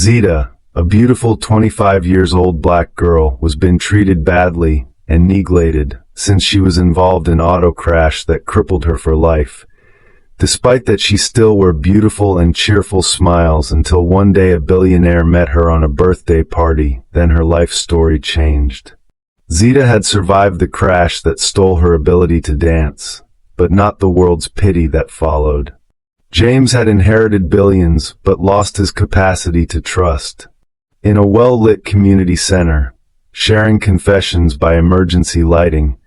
Zita, a beautiful 25-years-old black girl, was been treated badly and neglected since she was involved in an auto crash that crippled her for life. Despite that, she still wore beautiful and cheerful smiles until one day a billionaire met her on a birthday party. Then her life story changed. Zita had survived the crash that stole her ability to dance, but not the world's pity that followed. James had inherited billions but lost his capacity to trust. In a well-lit community center, sharing confessions by emergency lighting,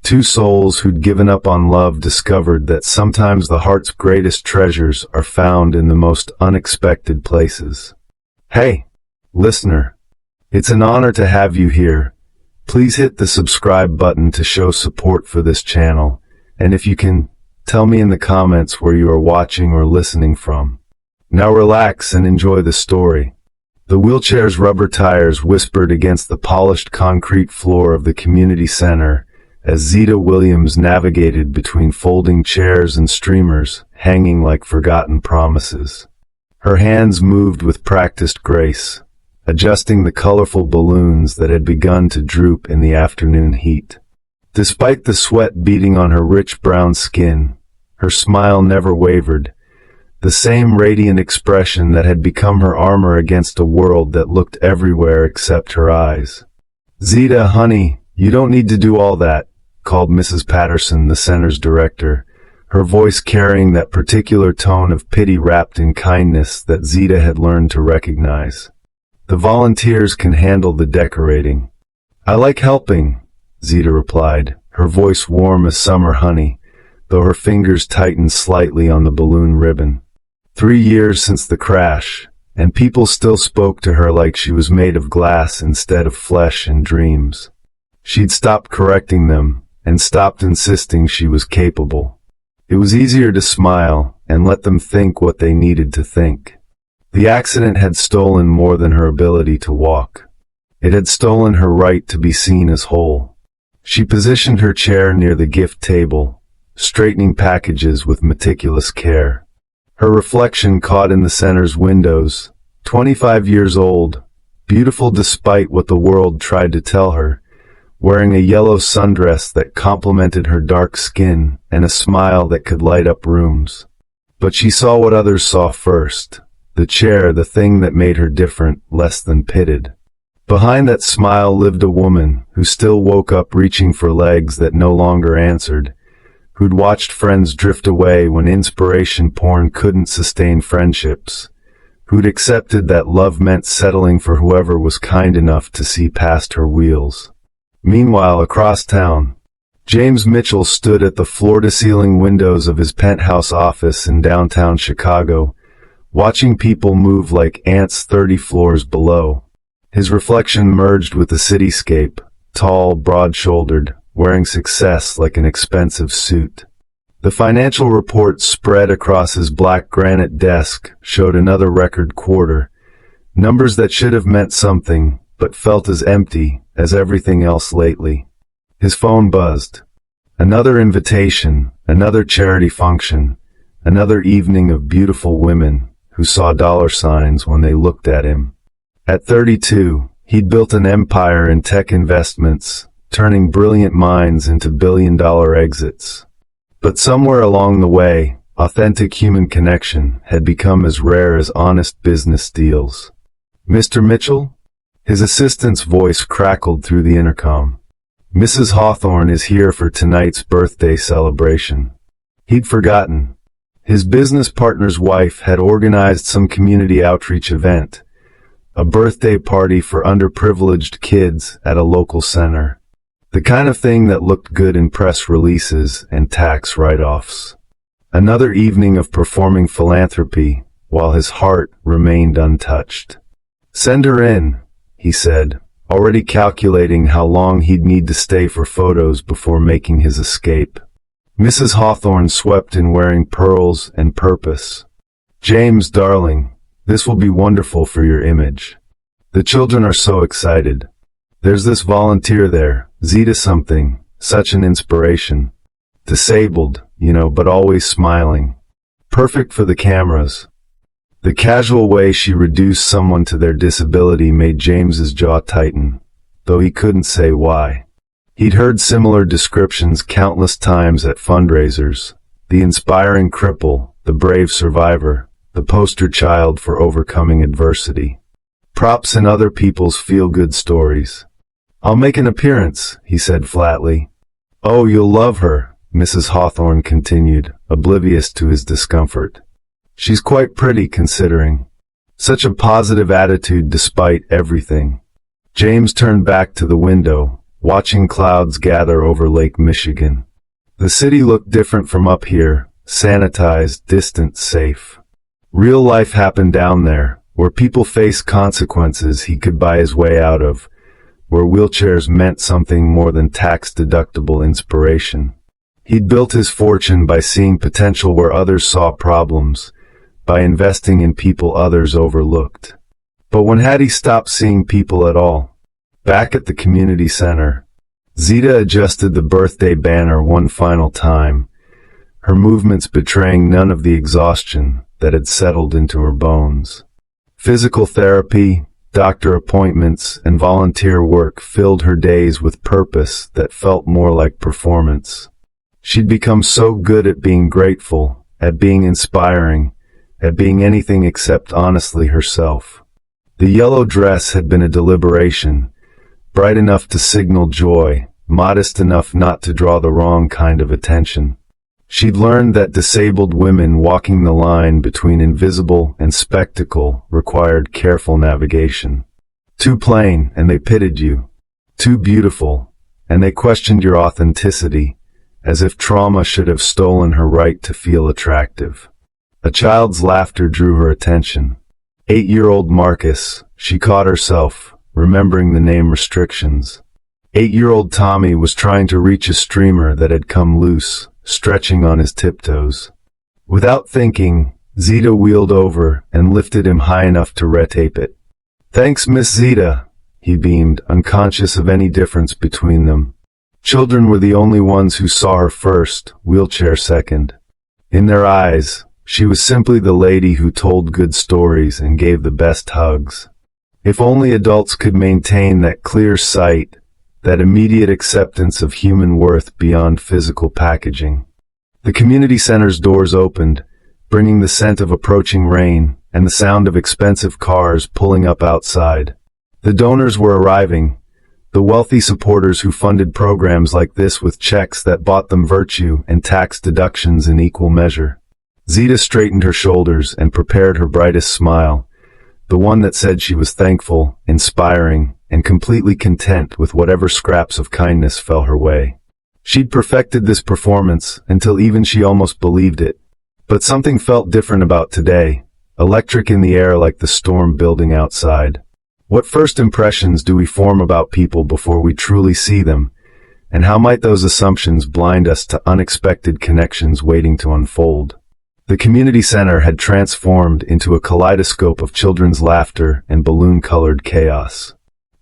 two souls who'd given up on love discovered that sometimes the heart's greatest treasures are found in the most unexpected places. Hey, listener, it's an honor to have you here. Please hit the subscribe button to show support for this channel, and if you can, tell me in the comments where you are watching or listening from. Now relax and enjoy the story. The wheelchair's rubber tires whispered against the polished concrete floor of the community center as Zita Williams navigated between folding chairs and streamers hanging like forgotten promises. Her hands moved with practiced grace, adjusting the colorful balloons that had begun to droop in the afternoon heat. Despite the sweat beading on her rich brown skin, her smile never wavered, the same radiant expression that had become her armor against a world that looked everywhere except her eyes. "Zita, honey, you don't need to do all that," called Mrs. Patterson, the center's director, her voice carrying that particular tone of pity wrapped in kindness that Zita had learned to recognize. "The volunteers can handle the decorating." "I like helping," Zita replied, her voice warm as summer honey, though her fingers tightened slightly on the balloon ribbon. 3 years since the crash, and people still spoke to her like she was made of glass instead of flesh and dreams. She'd stopped correcting them, and stopped insisting she was capable. It was easier to smile and let them think what they needed to think. The accident had stolen more than her ability to walk. It had stolen her right to be seen as whole. She positioned her chair near the gift table, straightening packages with meticulous care. Her reflection caught in the center's windows, 25 years old, beautiful despite what the world tried to tell her, wearing a yellow sundress that complemented her dark skin and a smile that could light up rooms. But she saw what others saw first, the chair, the thing that made her different, less than pitted. Behind that smile lived a woman who still woke up reaching for legs that no longer answered, who'd watched friends drift away when inspiration porn couldn't sustain friendships, who'd accepted that love meant settling for whoever was kind enough to see past her wheels. Meanwhile, across town, James Mitchell stood at the floor-to-ceiling windows of his penthouse office in downtown Chicago, watching people move like ants 30 floors below. His reflection merged with the cityscape, tall, broad-shouldered, wearing success like an expensive suit. The financial report spread across his black granite desk showed another record quarter, numbers that should have meant something, but felt as empty as everything else lately. His phone buzzed. Another invitation, another charity function, another evening of beautiful women who saw dollar signs when they looked at him. At 32, he'd built an empire in tech investments, turning brilliant minds into billion-dollar exits. But somewhere along the way, authentic human connection had become as rare as honest business deals. "Mr. Mitchell?" His assistant's voice crackled through the intercom. "Mrs. Hawthorne is here for tonight's birthday celebration." He'd forgotten. His business partner's wife had organized some community outreach event, a birthday party for underprivileged kids at a local center. The kind of thing that looked good in press releases and tax write-offs. Another evening of performing philanthropy, while his heart remained untouched. "Send her in," he said, already calculating how long he'd need to stay for photos before making his escape. Mrs. Hawthorne swept in wearing pearls and purpose. "James, darling, this will be wonderful for your image. The children are so excited. There's this volunteer there, Zita something, such an inspiration. Disabled, but always smiling. Perfect for the cameras." The casual way she reduced someone to their disability made James's jaw tighten, though he couldn't say why. He'd heard similar descriptions countless times at fundraisers: the inspiring cripple, the brave survivor, the poster child for overcoming adversity. Props in other people's feel-good stories. "I'll make an appearance," he said flatly. "Oh, you'll love her," Mrs. Hawthorne continued, oblivious to his discomfort. "She's quite pretty considering. Such a positive attitude despite everything." James turned back to the window, watching clouds gather over Lake Michigan. The city looked different from up here, sanitized, distant, safe. Real life happened down there, where people faced consequences he could buy his way out of, where wheelchairs meant something more than tax-deductible inspiration. He'd built his fortune by seeing potential where others saw problems, by investing in people others overlooked. But when had he stopped seeing people at all? Back at the community center, Zita adjusted the birthday banner one final time, her movements betraying none of the exhaustion that had settled into her bones. Physical therapy, doctor appointments, and volunteer work filled her days with purpose that felt more like performance. She'd become so good at being grateful, at being inspiring, at being anything except honestly herself. The yellow dress had been a deliberation, bright enough to signal joy, modest enough not to draw the wrong kind of attention. She'd learned that disabled women walking the line between invisible and spectacle required careful navigation. Too plain, and they pitted you. Too beautiful, and they questioned your authenticity, as if trauma should have stolen her right to feel attractive. A child's laughter drew her attention. 8-year-old Marcus, she caught herself, remembering the name restrictions. 8-year-old Tommy was trying to reach a streamer that had come loose, stretching on his tiptoes. Without thinking, Zita wheeled over and lifted him high enough to retape it. "Thanks, Miss Zita," he beamed, unconscious of any difference between them. Children were the only ones who saw her first, wheelchair second. In their eyes, she was simply the lady who told good stories and gave the best hugs. If only adults could maintain that clear sight, that immediate acceptance of human worth beyond physical packaging. The community center's doors opened, bringing the scent of approaching rain and the sound of expensive cars pulling up outside. The donors were arriving, the wealthy supporters who funded programs like this with checks that bought them virtue and tax deductions in equal measure. Zita straightened her shoulders and prepared her brightest smile, the one that said she was thankful, inspiring, and completely content with whatever scraps of kindness fell her way. She'd perfected this performance until even she almost believed it. But something felt different about today, electric in the air like the storm building outside. What first impressions do we form about people before we truly see them, and how might those assumptions blind us to unexpected connections waiting to unfold? The community center had transformed into a kaleidoscope of children's laughter and balloon-colored chaos.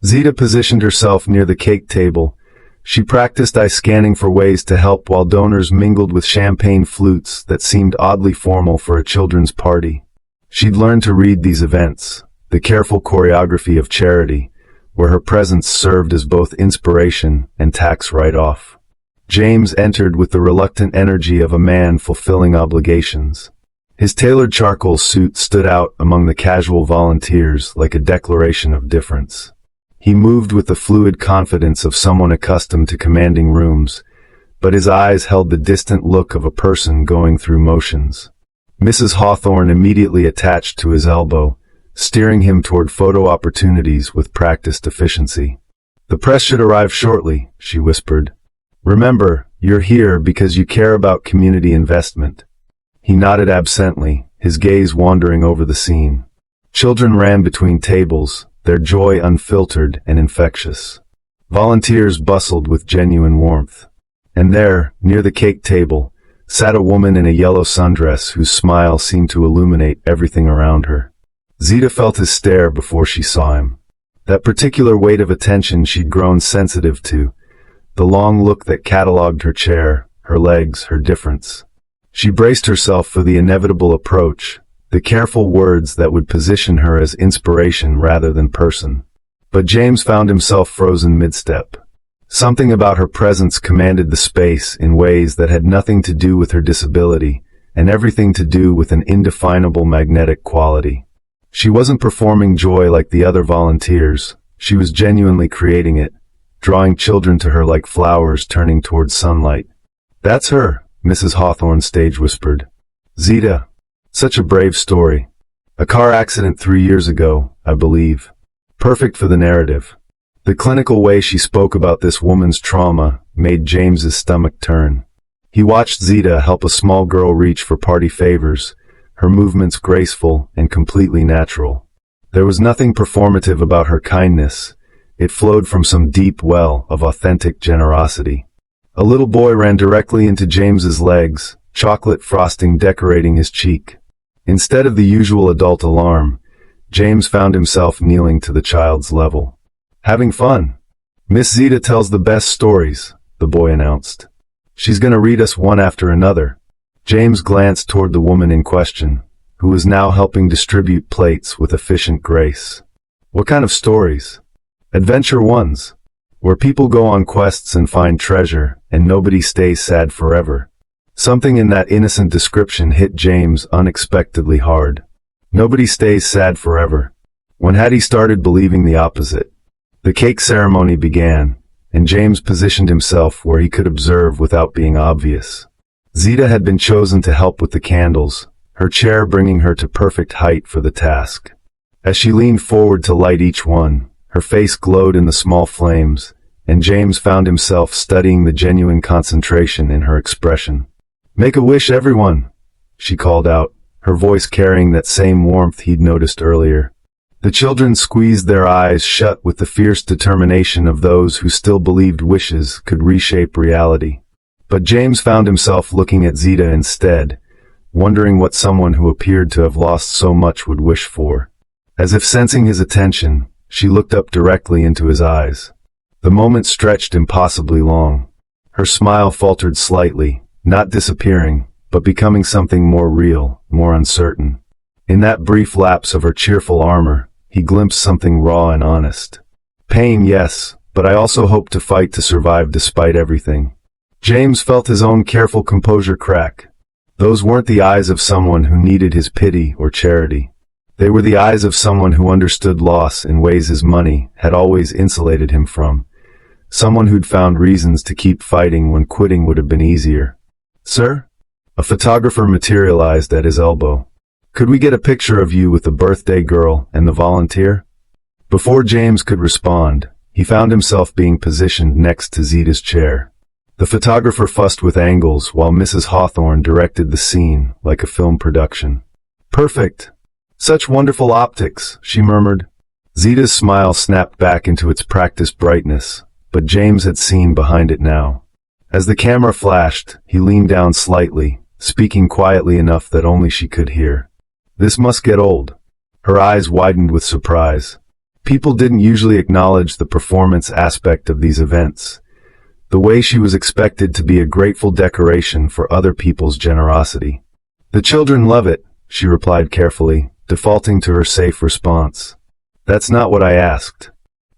Zita positioned herself near the cake table. She practiced eye scanning for ways to help while donors mingled with champagne flutes that seemed oddly formal for a children's party. She'd learned to read these events, the careful choreography of charity, where her presence served as both inspiration and tax write-off. James entered with the reluctant energy of a man fulfilling obligations. His tailored charcoal suit stood out among the casual volunteers like a declaration of difference. He moved with the fluid confidence of someone accustomed to commanding rooms, but his eyes held the distant look of a person going through motions. Mrs. Hawthorne immediately attached to his elbow, steering him toward photo opportunities with practiced efficiency. "The press should arrive shortly," she whispered. "Remember, you're here because you care about community investment." He nodded absently, his gaze wandering over the scene. Children ran between tables, their joy unfiltered and infectious. Volunteers bustled with genuine warmth. And there, near the cake table, sat a woman in a yellow sundress whose smile seemed to illuminate everything around her. Zita felt his stare before she saw him. That particular weight of attention she'd grown sensitive to, the long look that catalogued her chair, her legs, her difference. She braced herself for the inevitable approach, the careful words that would position her as inspiration rather than person. But James found himself frozen mid-step. Something about her presence commanded the space in ways that had nothing to do with her disability, and everything to do with an indefinable magnetic quality. She wasn't performing joy like the other volunteers, she was genuinely creating it, drawing children to her like flowers turning towards sunlight. "That's her," Mrs. Hawthorne stage whispered. "Zita. Such a brave story. A car accident 3 years ago, I believe. Perfect for the narrative." The clinical way she spoke about this woman's trauma made James's stomach turn. He watched Zita help a small girl reach for party favors, her movements graceful and completely natural. There was nothing performative about her kindness. It flowed from some deep well of authentic generosity. A little boy ran directly into James's legs, chocolate frosting decorating his cheek. Instead of the usual adult alarm, James found himself kneeling to the child's level. "Having fun? Miss Zita tells the best stories," the boy announced. "She's gonna read us one after another." James glanced toward the woman in question, who was now helping distribute plates with efficient grace. "What kind of stories?" "Adventure ones, where people go on quests and find treasure, and nobody stays sad forever." Something in that innocent description hit James unexpectedly hard. Nobody stays sad forever. When had he started believing the opposite? The cake ceremony began, and James positioned himself where he could observe without being obvious. Zita had been chosen to help with the candles, her chair bringing her to perfect height for the task. As she leaned forward to light each one, her face glowed in the small flames, and James found himself studying the genuine concentration in her expression. "Make a wish, everyone," she called out, her voice carrying that same warmth he'd noticed earlier. The children squeezed their eyes shut with the fierce determination of those who still believed wishes could reshape reality. But James found himself looking at Zita instead, wondering what someone who appeared to have lost so much would wish for. As if sensing his attention, she looked up directly into his eyes. The moment stretched impossibly long. Her smile faltered slightly, not disappearing, but becoming something more real, more uncertain. In that brief lapse of her cheerful armor, he glimpsed something raw and honest. "Pain, yes, but I also hope to fight to survive despite everything." James felt his own careful composure crack. Those weren't the eyes of someone who needed his pity or charity. They were the eyes of someone who understood loss in ways his money had always insulated him from. Someone who'd found reasons to keep fighting when quitting would have been easier. "Sir?" A photographer materialized at his elbow. "Could we get a picture of you with the birthday girl and the volunteer?" Before James could respond, he found himself being positioned next to Zita's chair. The photographer fussed with angles while Mrs. Hawthorne directed the scene like a film production. "Perfect. Such wonderful optics," she murmured. Zita's smile snapped back into its practiced brightness, but James had seen behind it now. As the camera flashed, he leaned down slightly, speaking quietly enough that only she could hear. "This must get old." Her eyes widened with surprise. People didn't usually acknowledge the performance aspect of these events. The way she was expected to be a grateful decoration for other people's generosity. "The children love it," she replied carefully, defaulting to her safe response. "That's not what I asked."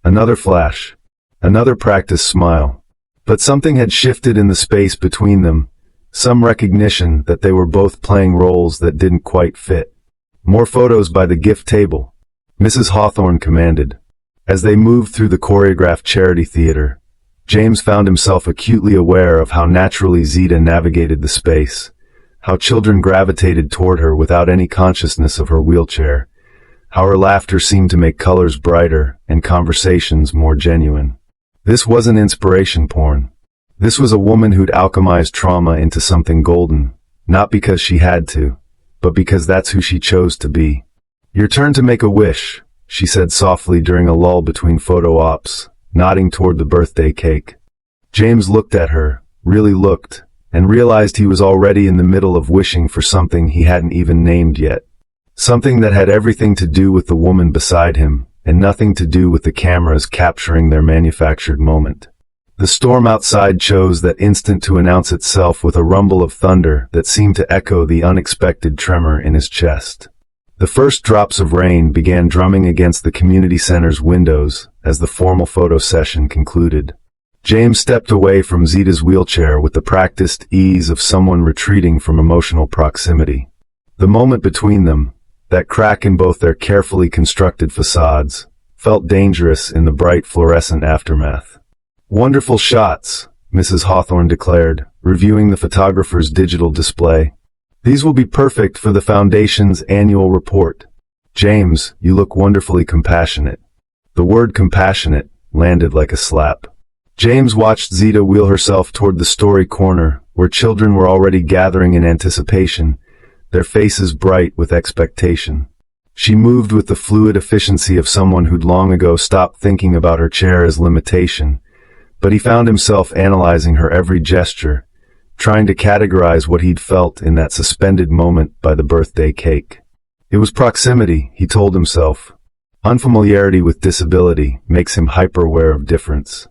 Another flash. Another practiced smile. But something had shifted in the space between them, some recognition that they were both playing roles that didn't quite fit. "More photos by the gift table," Mrs. Hawthorne commanded. As they moved through the choreographed charity theater, James found himself acutely aware of how naturally Zita navigated the space, how children gravitated toward her without any consciousness of her wheelchair, how her laughter seemed to make colors brighter and conversations more genuine. This wasn't inspiration porn. This was a woman who'd alchemized trauma into something golden, not because she had to, but because that's who she chose to be. "Your turn to make a wish," she said softly during a lull between photo ops, nodding toward the birthday cake. James looked at her, really looked, and realized he was already in the middle of wishing for something he hadn't even named yet. Something that had everything to do with the woman beside him, and nothing to do with the cameras capturing their manufactured moment. The storm outside chose that instant to announce itself with a rumble of thunder that seemed to echo the unexpected tremor in his chest. The first drops of rain began drumming against the community center's windows as the formal photo session concluded. James stepped away from Zita's wheelchair with the practiced ease of someone retreating from emotional proximity. The moment between them, that crack in both their carefully constructed facades, felt dangerous in the bright fluorescent aftermath. "Wonderful shots," Mrs. Hawthorne declared, reviewing the photographer's digital display. "These will be perfect for the Foundation's annual report. James, you look wonderfully compassionate." The word compassionate landed like a slap. James watched Zita wheel herself toward the story corner, where children were already gathering in anticipation, their faces bright with expectation. She moved with the fluid efficiency of someone who'd long ago stopped thinking about her chair as limitation, but he found himself analyzing her every gesture, trying to categorize what he'd felt in that suspended moment by the birthday cake. It was proximity, he told himself. Unfamiliarity with disability makes him hyper-aware of difference.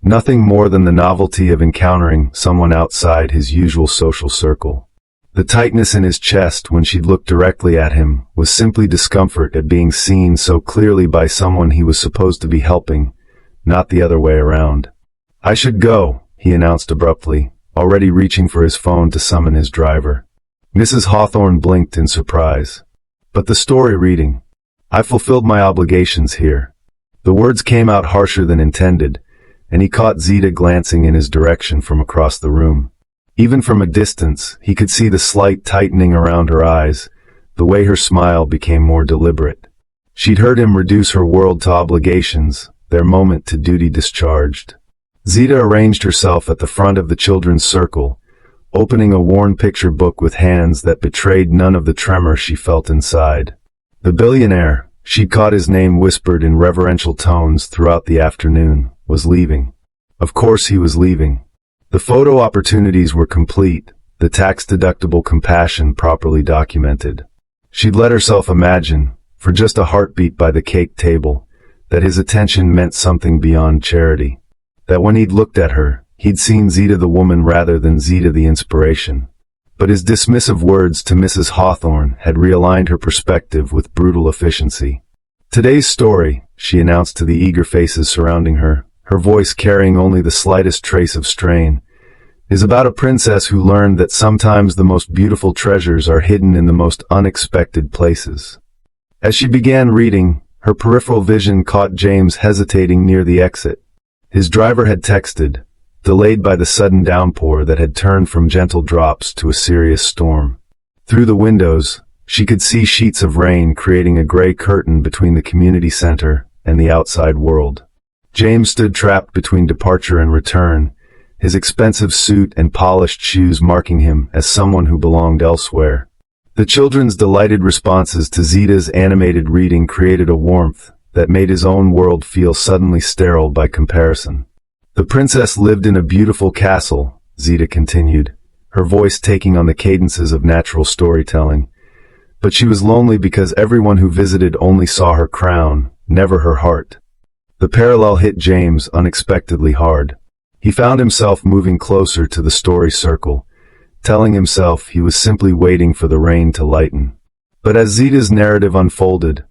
Nothing more than the novelty of encountering someone outside his usual social circle. The tightness in his chest when she'd looked directly at him was simply discomfort at being seen so clearly by someone he was supposed to be helping, not the other way around. "I should go," he announced abruptly, already reaching for his phone to summon his driver. Mrs. Hawthorne blinked in surprise. "But the story reading. I fulfilled my obligations here." The words came out harsher than intended, and he caught Zita glancing in his direction from across the room. Even from a distance, he could see the slight tightening around her eyes, the way her smile became more deliberate. She'd heard him reduce her world to obligations, their moment to duty discharged. Zita arranged herself at the front of the children's circle, opening a worn picture book with hands that betrayed none of the tremor she felt inside. The billionaire, she'd caught his name whispered in reverential tones throughout the afternoon, was leaving. Of course he was leaving. The photo opportunities were complete, the tax-deductible compassion properly documented. She'd let herself imagine, for just a heartbeat by the cake table, that his attention meant something beyond charity. That when he'd looked at her, he'd seen Zita the woman rather than Zita the inspiration. But his dismissive words to Mrs. Hawthorne had realigned her perspective with brutal efficiency. "Today's story," she announced to the eager faces surrounding her, her voice carrying only the slightest trace of strain, "is about a princess who learned that sometimes the most beautiful treasures are hidden in the most unexpected places." As she began reading, her peripheral vision caught James hesitating near the exit. His driver had texted, delayed by the sudden downpour that had turned from gentle drops to a serious storm. Through the windows, she could see sheets of rain creating a gray curtain between the community center and the outside world. James stood trapped between departure and return, his expensive suit and polished shoes marking him as someone who belonged elsewhere. The children's delighted responses to Zita's animated reading created a warmth that made his own world feel suddenly sterile by comparison. "The princess lived in a beautiful castle," Zita continued, her voice taking on the cadences of natural storytelling. "But she was lonely because everyone who visited only saw her crown, never her heart." The parallel hit James unexpectedly hard. He found himself moving closer to the story circle, telling himself he was simply waiting for the rain to lighten. But as Zita's narrative unfolded,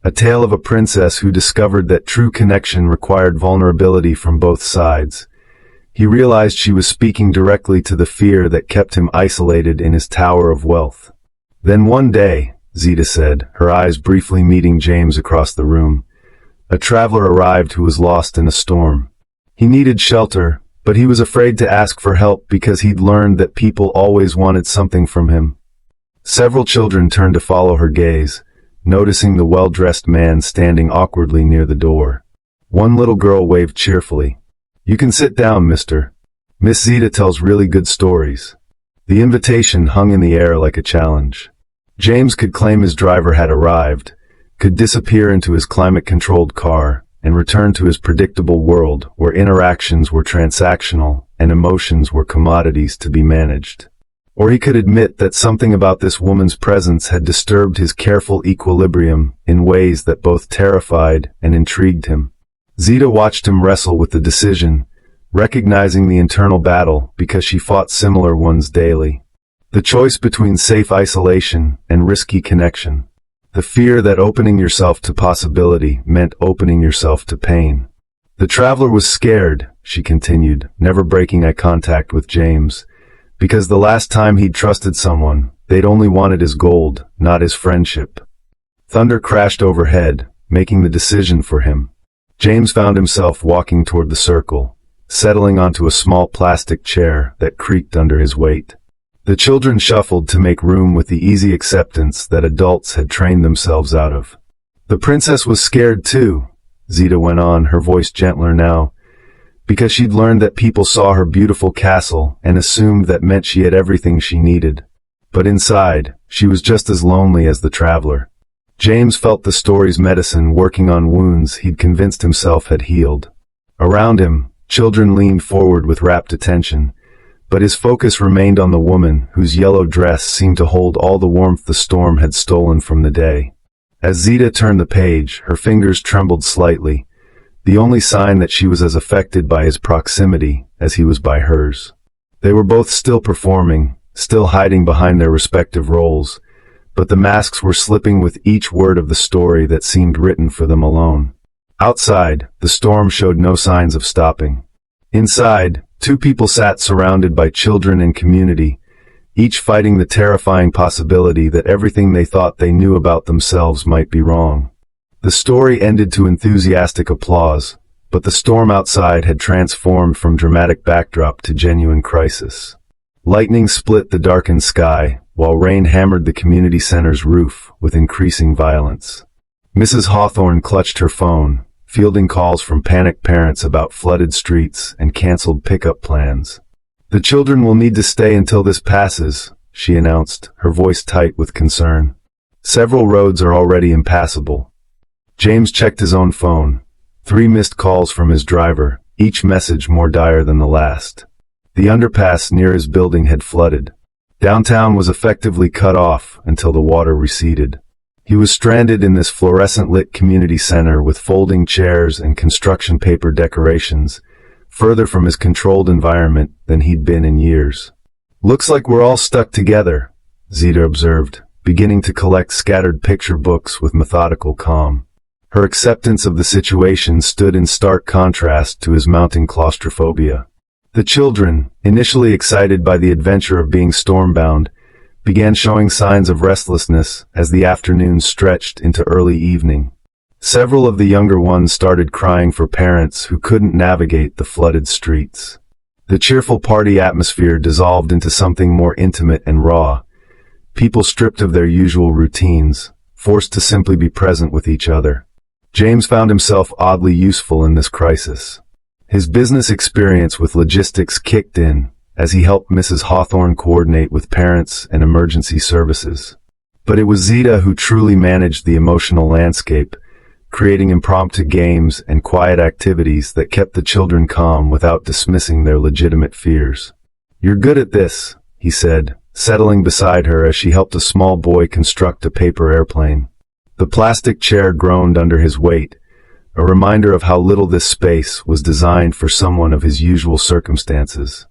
a tale of a princess who discovered that true connection required vulnerability from both sides, he realized she was speaking directly to the fear that kept him isolated in his tower of wealth. "Then one day," Zita said, her eyes briefly meeting James across the room, "a traveler arrived who was lost in a storm. He needed shelter, but he was afraid to ask for help because he'd learned that people always wanted something from him." Several children turned to follow her gaze, noticing the well-dressed man standing awkwardly near the door. One little girl waved cheerfully. "You can sit down, mister. Miss Zita tells really good stories." The invitation hung in the air like a challenge. James could claim his driver had arrived, could disappear into his climate-controlled car, and return to his predictable world where interactions were transactional and emotions were commodities to be managed. Or he could admit that something about this woman's presence had disturbed his careful equilibrium in ways that both terrified and intrigued him. Zita watched him wrestle with the decision, recognizing the internal battle because she fought similar ones daily. The choice between safe isolation and risky connection. the fear that opening yourself to possibility meant opening yourself to pain. The traveler was scared, she continued, never breaking eye contact with James, because the last time he'd trusted someone, they'd only wanted his gold, not his friendship. Thunder crashed overhead, making the decision for him. James found himself walking toward the circle, settling onto a small plastic chair that creaked under his weight. The children shuffled to make room with the easy acceptance that adults had trained themselves out of. The princess was scared too, Zita went on, her voice gentler now, because she'd learned that people saw her beautiful castle and assumed that meant she had everything she needed. But inside, she was just as lonely as the traveler. James felt the story's medicine working on wounds he'd convinced himself had healed. Around him, children leaned forward with rapt attention, but his focus remained on the woman whose yellow dress seemed to hold all the warmth the storm had stolen from the day. As Zita turned the page, her fingers trembled slightly, the only sign that she was as affected by his proximity as he was by hers. They were both still performing, still hiding behind their respective roles, but the masks were slipping with each word of the story that seemed written for them alone. Outside, the storm showed no signs of stopping. Inside, two people sat surrounded by children and community, each fighting the terrifying possibility that everything they thought they knew about themselves might be wrong. The story ended to enthusiastic applause, but the storm outside had transformed from dramatic backdrop to genuine crisis. Lightning split the darkened sky, while rain hammered the community center's roof with increasing violence. Mrs. Hawthorne clutched her phone, fielding calls from panicked parents about flooded streets and canceled pickup plans. "The children will need to stay until this passes," she announced, her voice tight with concern. "Several roads are already impassable." James checked his own phone. 3 missed calls from his driver, each message more dire than the last. The underpass near his building had flooded. Downtown was effectively cut off until the water receded. He was stranded in this fluorescent-lit community center with folding chairs and construction paper decorations, further from his controlled environment than he'd been in years. "Looks like we're all stuck together," Zita observed, beginning to collect scattered picture books with methodical calm. Her acceptance of the situation stood in stark contrast to his mounting claustrophobia. The children, initially excited by the adventure of being stormbound, began showing signs of restlessness as the afternoon stretched into early evening. Several of the younger ones started crying for parents who couldn't navigate the flooded streets. The cheerful party atmosphere dissolved into something more intimate and raw, people stripped of their usual routines, forced to simply be present with each other. James found himself oddly useful in this crisis. His business experience with logistics kicked in as he helped Mrs. Hawthorne coordinate with parents and emergency services. But it was Zita who truly managed the emotional landscape, creating impromptu games and quiet activities that kept the children calm without dismissing their legitimate fears. "You're good at this," he said, settling beside her as she helped a small boy construct a paper airplane. The plastic chair groaned under his weight, a reminder of how little this space was designed for someone of his usual circumstances.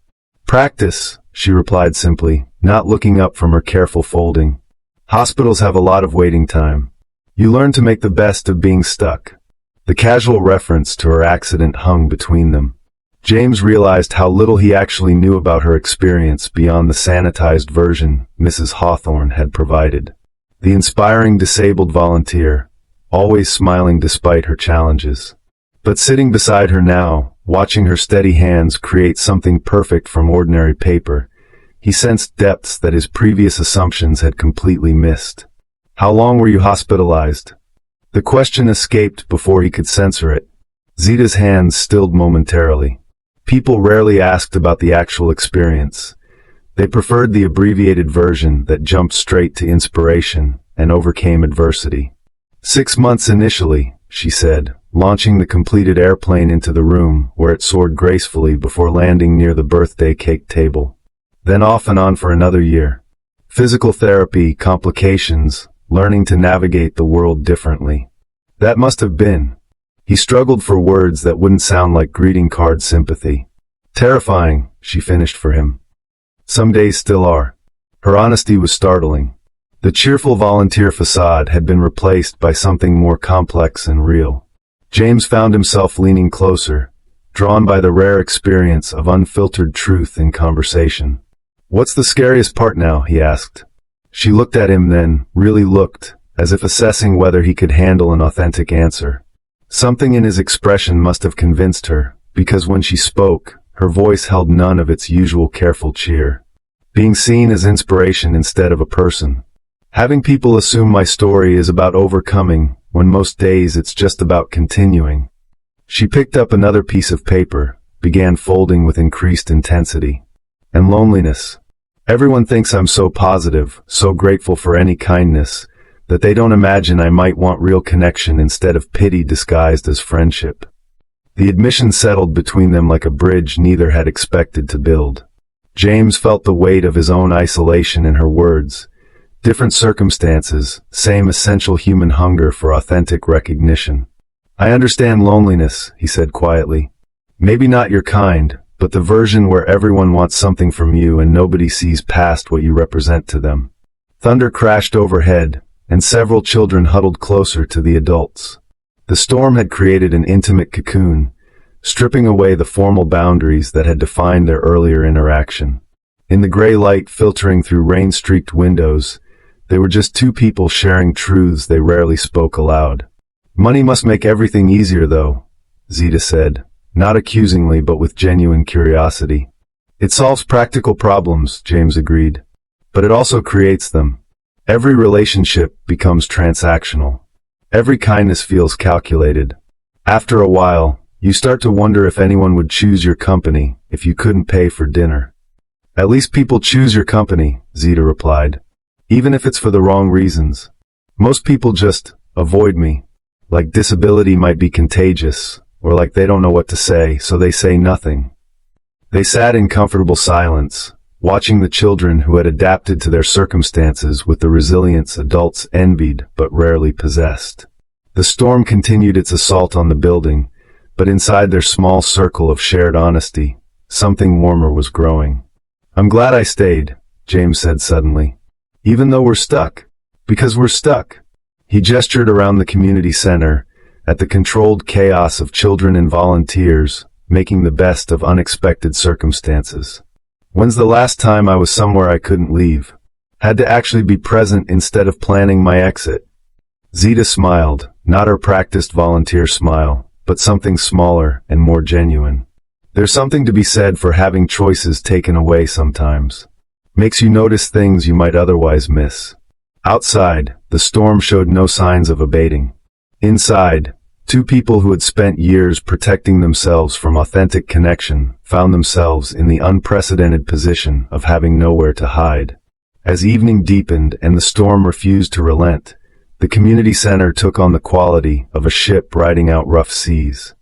"Practice," she replied simply, not looking up from her careful folding. "Hospitals have a lot of waiting time. You learn to make the best of being stuck." The casual reference to her accident hung between them. James realized how little he actually knew about her experience beyond the sanitized version Mrs. Hawthorne had provided. The inspiring disabled volunteer, always smiling despite her challenges. But sitting beside her now, watching her steady hands create something perfect from ordinary paper, he sensed depths that his previous assumptions had completely missed. "How long were you hospitalized?" The question escaped before he could censor it. Zita's hands stilled momentarily. People rarely asked about the actual experience. They preferred the abbreviated version that jumped straight to inspiration and overcame adversity. 6 months initially, she said, launching the completed airplane into the room where it soared gracefully before landing near the birthday cake table. Then off and on for another year. Physical therapy, complications, learning to navigate the world differently. That must have been. He struggled for words that wouldn't sound like greeting card sympathy. "Terrifying," she finished for him. "Some days still are." Her honesty was startling. The cheerful volunteer facade had been replaced by something more complex and real. James found himself leaning closer, drawn by the rare experience of unfiltered truth in conversation. "What's the scariest part now?" he asked. She looked at him then, really looked, as if assessing whether he could handle an authentic answer. Something in his expression must have convinced her, because when she spoke, her voice held none of its usual careful cheer. "Being seen as inspiration instead of a person. Having people assume my story is about overcoming, when most days it's just about continuing." She picked up another piece of paper, began folding with increased intensity. "And loneliness. Everyone thinks I'm so positive, so grateful for any kindness, that they don't imagine I might want real connection instead of pity disguised as friendship." The admission settled between them like a bridge neither had expected to build. James felt the weight of his own isolation in her words. Different circumstances, same essential human hunger for authentic recognition. "I understand loneliness," he said quietly. "Maybe not your kind, but the version where everyone wants something from you and nobody sees past what you represent to them." Thunder crashed overhead, and several children huddled closer to the adults. The storm had created an intimate cocoon, stripping away the formal boundaries that had defined their earlier interaction. In the gray light filtering through rain-streaked windows, they were just two people sharing truths they rarely spoke aloud. "Money must make everything easier, though," Zita said, not accusingly but with genuine curiosity. "It solves practical problems," James agreed. "But it also creates them. Every relationship becomes transactional. Every kindness feels calculated. After a while, you start to wonder if anyone would choose your company if you couldn't pay for dinner." "At least people choose your company," Zita replied. "Even if it's for the wrong reasons. Most people just avoid me. Like disability might be contagious, or like they don't know what to say, so they say nothing." They sat in comfortable silence, watching the children who had adapted to their circumstances with the resilience adults envied but rarely possessed. The storm continued its assault on the building, but inside their small circle of shared honesty, something warmer was growing. "I'm glad I stayed," James said suddenly. "Even though we're stuck. Because we're stuck." He gestured around the community center, at the controlled chaos of children and volunteers, making the best of unexpected circumstances. "When's the last time I was somewhere I couldn't leave? Had to actually be present instead of planning my exit?" Zita smiled, not her practiced volunteer smile, but something smaller and more genuine. "There's something to be said for having choices taken away sometimes. Makes you notice things you might otherwise miss." Outside, the storm showed no signs of abating. Inside, two people who had spent years protecting themselves from authentic connection found themselves in the unprecedented position of having nowhere to hide. As evening deepened and the storm refused to relent, the community center took on the quality of a ship riding out rough seas.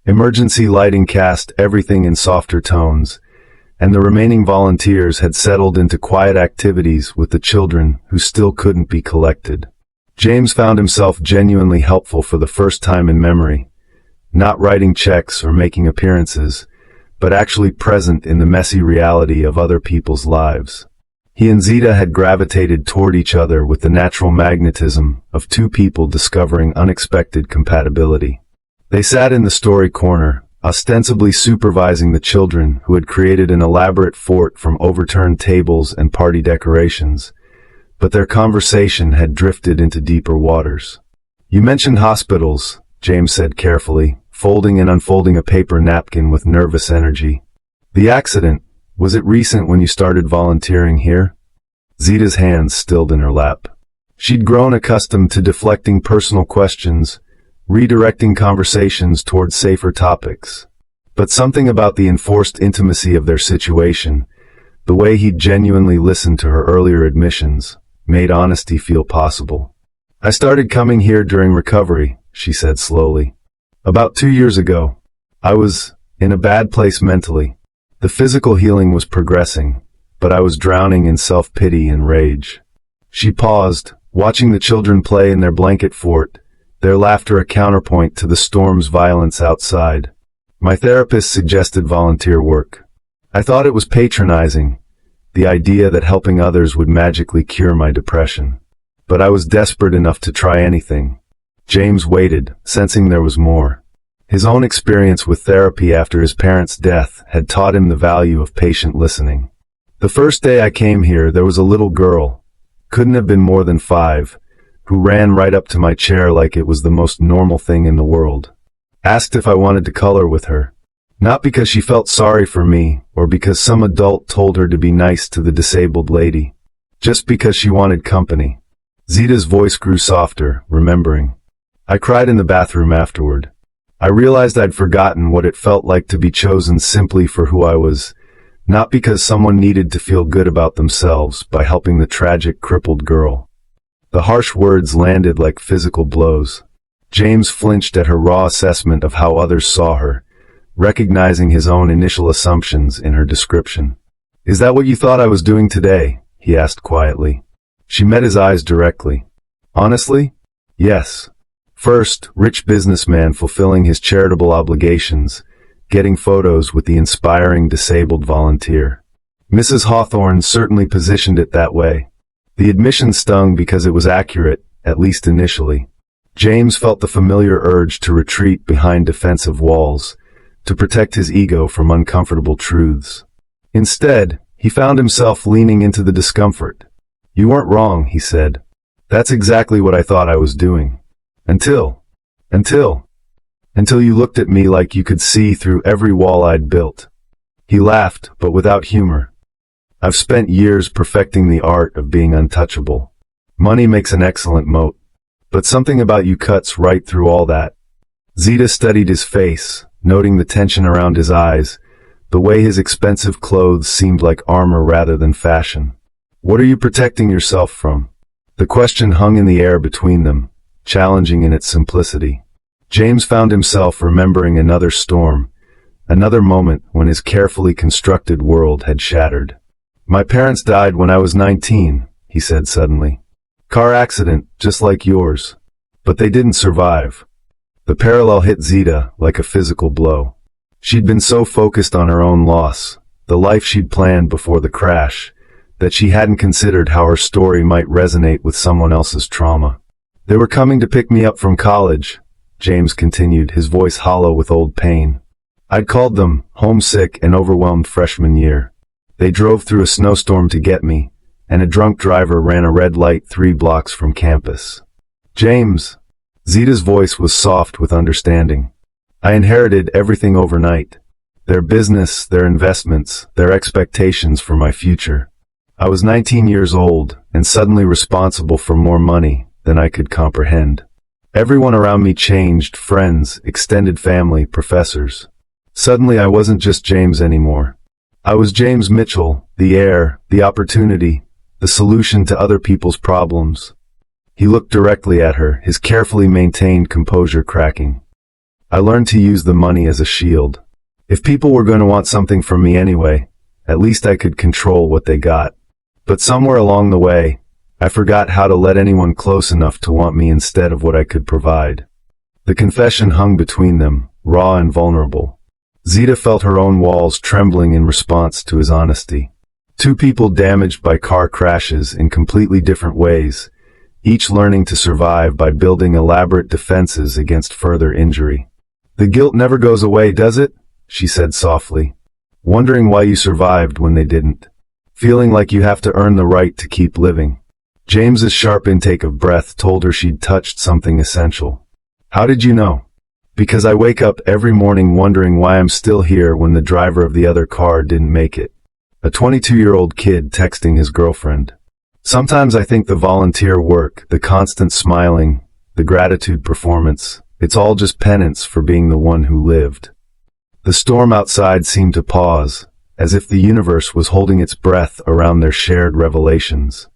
Emergency lighting cast everything in softer tones, and the remaining volunteers had settled into quiet activities with the children who still couldn't be collected. James found himself genuinely helpful for the first time in memory, not writing checks or making appearances, but actually present in the messy reality of other people's lives. He and Zita had gravitated toward each other with the natural magnetism of two people discovering unexpected compatibility. They sat in the story corner, ostensibly supervising the children who had created an elaborate fort from overturned tables and party decorations, but their conversation had drifted into deeper waters. "You mentioned hospitals," James said carefully, folding and unfolding a paper napkin with nervous energy. "The accident, was it recent when you started volunteering here?" Zita's hands stilled in her lap. She'd grown accustomed to deflecting personal questions, redirecting conversations toward safer topics. But something about the enforced intimacy of their situation, the way he'd genuinely listened to her earlier admissions, made honesty feel possible. "I started coming here during recovery," she said slowly. "About 2 years ago. I was in a bad place mentally. The physical healing was progressing, but I was drowning in self-pity and rage." She paused, watching the children play in their blanket fort, their laughter a counterpoint to the storm's violence outside. "My therapist suggested volunteer work. I thought it was patronizing, the idea that helping others would magically cure my depression. but I was desperate enough to try anything. James waited, sensing there was more. His own experience with therapy after his parents' death had taught him the value of patient listening. The first day I came here, there was a little girl, couldn't have been more than 5, who ran right up to my chair like it was the most normal thing in the world. Asked if I wanted to color with her. Not because she felt sorry for me, or because some adult told her to be nice to the disabled lady. Just because she wanted company. Zita's voice grew softer, remembering. I cried in the bathroom afterward. I realized I'd forgotten what it felt like to be chosen simply for who I was, not because someone needed to feel good about themselves by helping the tragic crippled girl. The harsh words landed like physical blows. James flinched at her raw assessment of how others saw her, recognizing his own initial assumptions in her description. Is that what you thought I was doing today? He asked quietly. She met his eyes directly. Honestly? Yes. First, rich businessman fulfilling his charitable obligations, getting photos with the inspiring disabled volunteer. Mrs. Hawthorne certainly positioned it that way. The admission stung because it was accurate, at least initially. James felt the familiar urge to retreat behind defensive walls, to protect his ego from uncomfortable truths. Instead, he found himself leaning into the discomfort. You weren't wrong, he said. That's exactly what I thought I was doing. Until you looked at me like you could see through every wall I'd built. He laughed, but without humor. I've spent years perfecting the art of being untouchable. Money makes an excellent moat. But something about you cuts right through all that. Zita studied his face, noting the tension around his eyes, the way his expensive clothes seemed like armor rather than fashion. What are you protecting yourself from? The question hung in the air between them, challenging in its simplicity. James found himself remembering another storm, another moment when his carefully constructed world had shattered. My parents died when I was 19, he said suddenly. Car accident, just like yours. But they didn't survive. The parallel hit Zita like a physical blow. She'd been so focused on her own loss, the life she'd planned before the crash, that she hadn't considered how her story might resonate with someone else's trauma. They were coming to pick me up from college, James continued, his voice hollow with old pain. I'd called them homesick and overwhelmed freshman year. They drove through a snowstorm to get me, and a drunk driver ran a red light 3 blocks from campus. James. Zita's voice was soft with understanding. I inherited everything overnight. Their business, their investments, their expectations for my future. I was 19 years old, and suddenly responsible for more money than I could comprehend. Everyone around me changed, friends, extended family, professors. Suddenly I wasn't just James anymore. I was James Mitchell, the heir, the opportunity, the solution to other people's problems. He looked directly at her, his carefully maintained composure cracking. I learned to use the money as a shield. If people were going to want something from me anyway, at least I could control what they got. But somewhere along the way, I forgot how to let anyone close enough to want me instead of what I could provide. The confession hung between them, raw and vulnerable. Zita felt her own walls trembling in response to his honesty. 2 people damaged by car crashes in completely different ways, each learning to survive by building elaborate defenses against further injury. The guilt never goes away, does it? She said softly. Wondering why you survived when they didn't. Feeling like you have to earn the right to keep living. James's sharp intake of breath told her she'd touched something essential. How did you know? Because I wake up every morning wondering why I'm still here when the driver of the other car didn't make it. A 22-year-old kid texting his girlfriend. Sometimes I think the volunteer work, the constant smiling, the gratitude performance, it's all just penance for being the one who lived. The storm outside seemed to pause, as if the universe was holding its breath around their shared revelations.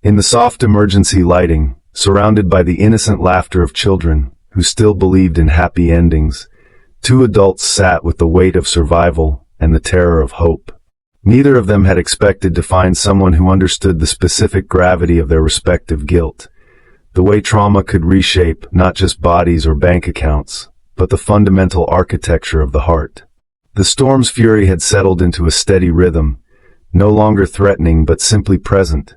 In the soft emergency lighting, surrounded by the innocent laughter of children who still believed in happy endings, 2 adults sat with the weight of survival and the terror of hope. Neither of them had expected to find someone who understood the specific gravity of their respective guilt, the way trauma could reshape not just bodies or bank accounts, but the fundamental architecture of the heart. The storm's fury had settled into a steady rhythm, no longer threatening but simply present,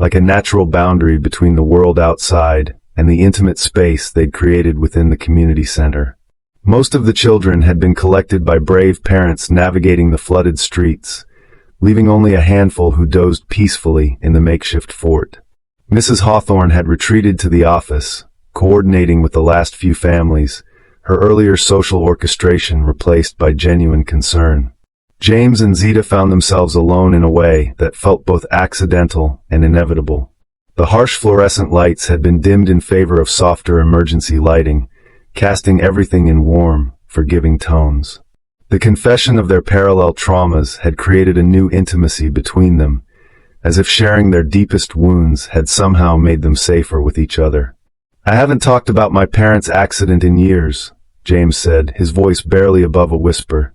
like a natural boundary between the world outside and the intimate space they'd created within the community center. Most of the children had been collected by brave parents navigating the flooded streets, leaving only a handful who dozed peacefully in the makeshift fort. Mrs. Hawthorne had retreated to the office, coordinating with the last few families, her earlier social orchestration replaced by genuine concern. James and Zita found themselves alone in a way that felt both accidental and inevitable. The harsh fluorescent lights had been dimmed in favor of softer emergency lighting, casting everything in warm, forgiving tones. The confession of their parallel traumas had created a new intimacy between them, as if sharing their deepest wounds had somehow made them safer with each other. "I haven't talked about my parents' accident in years," James said, his voice barely above a whisper.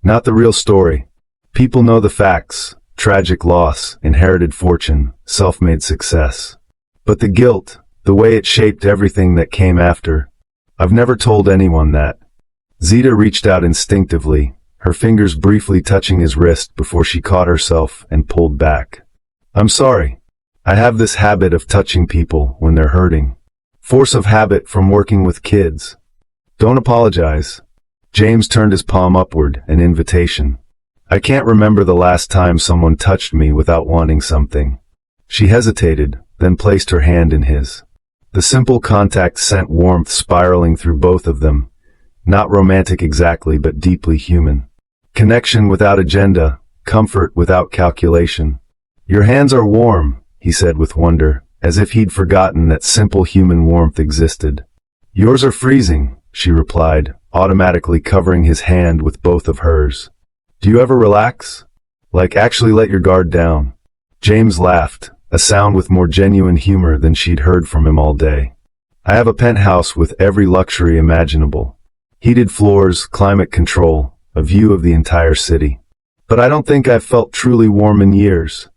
"Not the real story. People know the facts: tragic loss, inherited fortune, self-made success. But the guilt, the way it shaped everything that came after, I've never told anyone that." Zita reached out instinctively, her fingers briefly touching his wrist before she caught herself and pulled back. "I'm sorry. I have this habit of touching people when they're hurting. Force of habit from working with kids. Don't apologize." James turned his palm upward, an invitation. "I can't remember the last time someone touched me without wanting something." She hesitated, then placed her hand in his. The simple contact sent warmth spiraling through both of them. Not romantic exactly, but deeply human. Connection without agenda, comfort without calculation. "Your hands are warm," he said with wonder, as if he'd forgotten that simple human warmth existed. "Yours are freezing," she replied, automatically covering his hand with both of hers. "Do you ever relax? Like actually let your guard down?" James laughed, a sound with more genuine humor than she'd heard from him all day. "I have a penthouse with every luxury imaginable. Heated floors, climate control, a view of the entire city. But I don't think I've felt truly warm in years."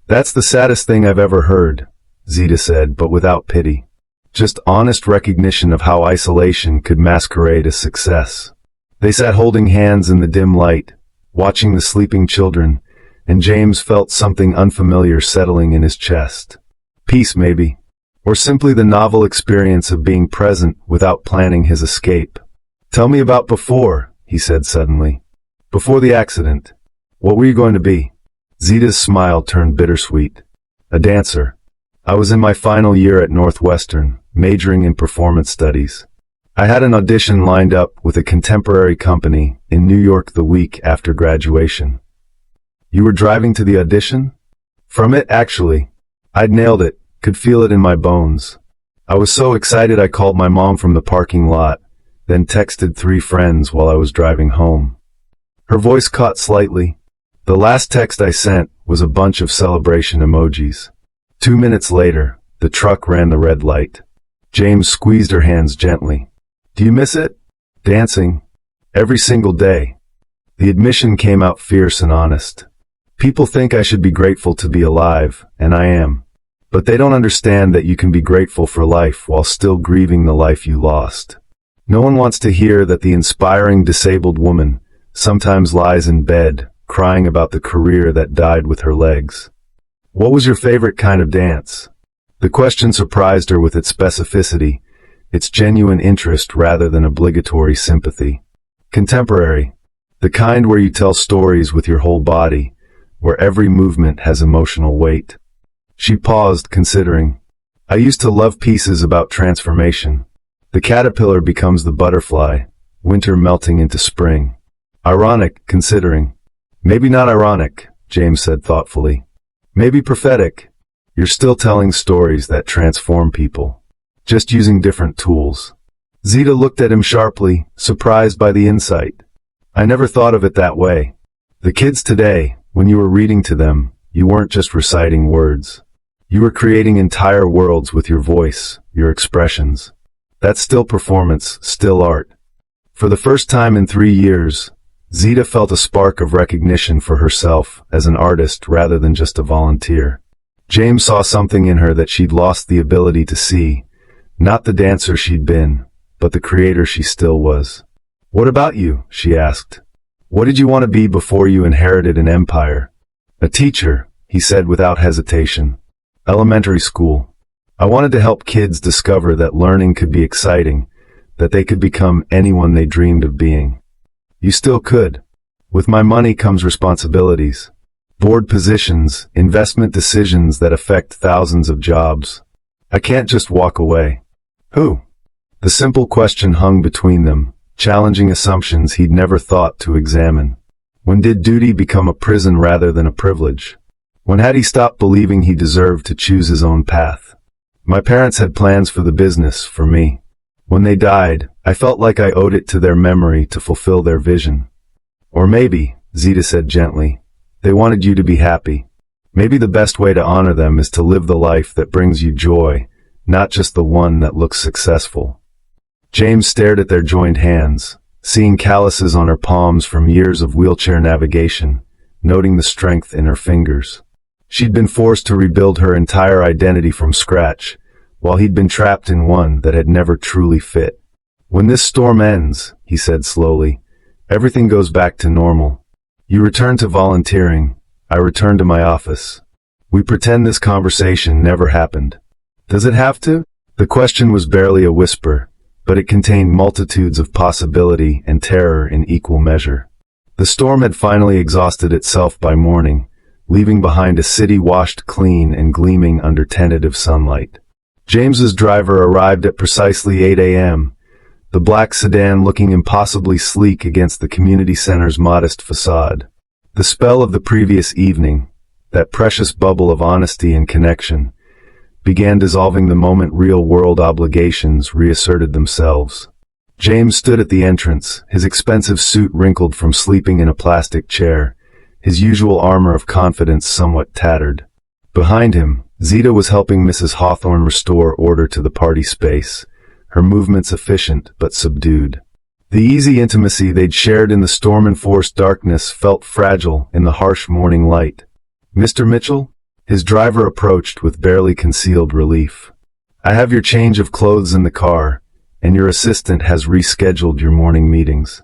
"That's the saddest thing I've ever heard," Zita said, but without pity. Just honest recognition of how isolation could masquerade as success. They sat holding hands in the dim light, watching the sleeping children, and James felt something unfamiliar settling in his chest. Peace, maybe. Or simply the novel experience of being present without planning his escape. "Tell me about before," he said suddenly. "Before the accident. What were you going to be?" Zita's smile turned bittersweet. "A dancer. I was in my final year at Northwestern, majoring in performance studies. I had an audition lined up with a contemporary company in New York the week after graduation." "You were driving to the audition?" "From it, actually. I'd nailed it, could feel it in my bones. I was so excited I called my mom from the parking lot, then texted 3 friends while I was driving home." Her voice caught slightly. "The last text I sent was a bunch of celebration emojis." 2 minutes later, the truck ran the red light. James squeezed her hands gently. "Do you miss it? Dancing? Every single day." The admission came out fierce and honest. "People think I should be grateful to be alive, and I am. But they don't understand that you can be grateful for life while still grieving the life you lost. No one wants to hear that the inspiring disabled woman sometimes lies in bed, crying about the career that died with her legs." "What was your favorite kind of dance?" The question surprised her with its specificity, its genuine interest rather than obligatory sympathy. "Contemporary. The kind where you tell stories with your whole body, where every movement has emotional weight." She paused, considering. "I used to love pieces about transformation. The caterpillar becomes the butterfly, winter melting into spring. Ironic, considering." "Maybe not ironic," James said thoughtfully. "Maybe prophetic. You're still telling stories that transform people, just using different tools." Zita looked at him sharply, surprised by the insight. "I never thought of it that way. The kids today, when you were reading to them, you weren't just reciting words. You were creating entire worlds with your voice, your expressions. That's still performance, still art." For the first time in 3 years, Zita felt a spark of recognition for herself as an artist rather than just a volunteer. James saw something in her that she'd lost the ability to see, not the dancer she'd been, but the creator she still was. "What about you?" she asked. "What did you want to be before you inherited an empire?" "A teacher," he said without hesitation. Elementary school. I wanted to help kids discover that learning could be exciting, that they could become anyone they dreamed of being. You still could. With my money comes responsibilities. Board positions, investment decisions that affect thousands of jobs. I can't just walk away. Who? The simple question hung between them, challenging assumptions he'd never thought to examine. When did duty become a prison rather than a privilege? When had he stopped believing he deserved to choose his own path? My parents had plans for the business, for me. When they died, I felt like I owed it to their memory to fulfill their vision. Or maybe, Zita said gently, they wanted you to be happy. Maybe the best way to honor them is to live the life that brings you joy, not just the one that looks successful. James stared at their joined hands, seeing calluses on her palms from years of wheelchair navigation, noting the strength in her fingers. She'd been forced to rebuild her entire identity from scratch, while he'd been trapped in one that had never truly fit. When this storm ends, he said slowly, everything goes back to normal. You return to volunteering, I return to my office. We pretend this conversation never happened. Does it have to? The question was barely a whisper, but it contained multitudes of possibility and terror in equal measure. The storm had finally exhausted itself by morning, leaving behind a city washed clean and gleaming under tentative sunlight. James's driver arrived at precisely 8 a.m., the black sedan looking impossibly sleek against the community center's modest facade. The spell of the previous evening, that precious bubble of honesty and connection, began dissolving the moment real-world obligations reasserted themselves. James stood at the entrance, his expensive suit wrinkled from sleeping in a plastic chair, his usual armor of confidence somewhat tattered. Behind him, Zita was helping Mrs. Hawthorne restore order to the party space, her movements efficient but subdued. The easy intimacy they'd shared in the storm-enforced darkness felt fragile in the harsh morning light. Mr. Mitchell? His driver approached with barely concealed relief. I have your change of clothes in the car, and your assistant has rescheduled your morning meetings.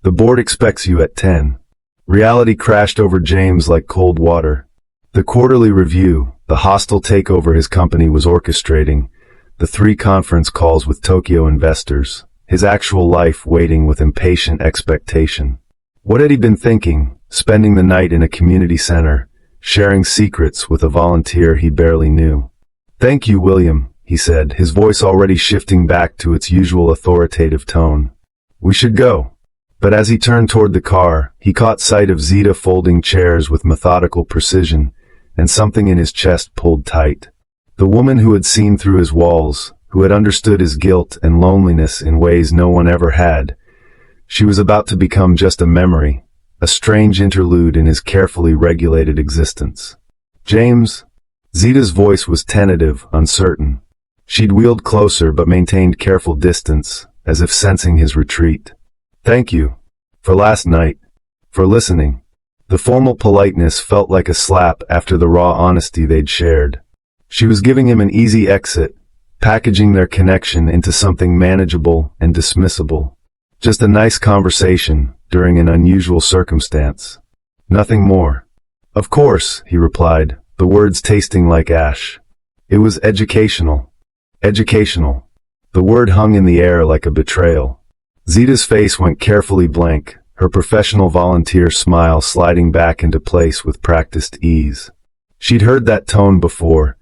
The board expects you at 10. Reality crashed over James like cold water. The quarterly review, the hostile takeover his company was orchestrating, the 3 conference calls with Tokyo investors, his actual life waiting with impatient expectation. What had he been thinking, spending the night in a community center, sharing secrets with a volunteer he barely knew? Thank you, William, he said, his voice already shifting back to its usual authoritative tone. We should go. But as he turned toward the car, he caught sight of Zita folding chairs with methodical precision, and something in his chest pulled tight. The woman who had seen through his walls, who had understood his guilt and loneliness in ways no one ever had. She was about to become just a memory, a strange interlude in his carefully regulated existence. James? Zita's voice was tentative, uncertain. She'd wheeled closer but maintained careful distance, as if sensing his retreat. Thank you. For last night. For listening. The formal politeness felt like a slap after the raw honesty they'd shared. She was giving him an easy exit, packaging their connection into something manageable and dismissible. Just a nice conversation during an unusual circumstance. Nothing more. Of course, he replied, the words tasting like ash. It was educational. Educational. The word hung in the air like a betrayal. Zita's face went carefully blank, her professional volunteer smile sliding back into place with practiced ease. She'd heard that tone before,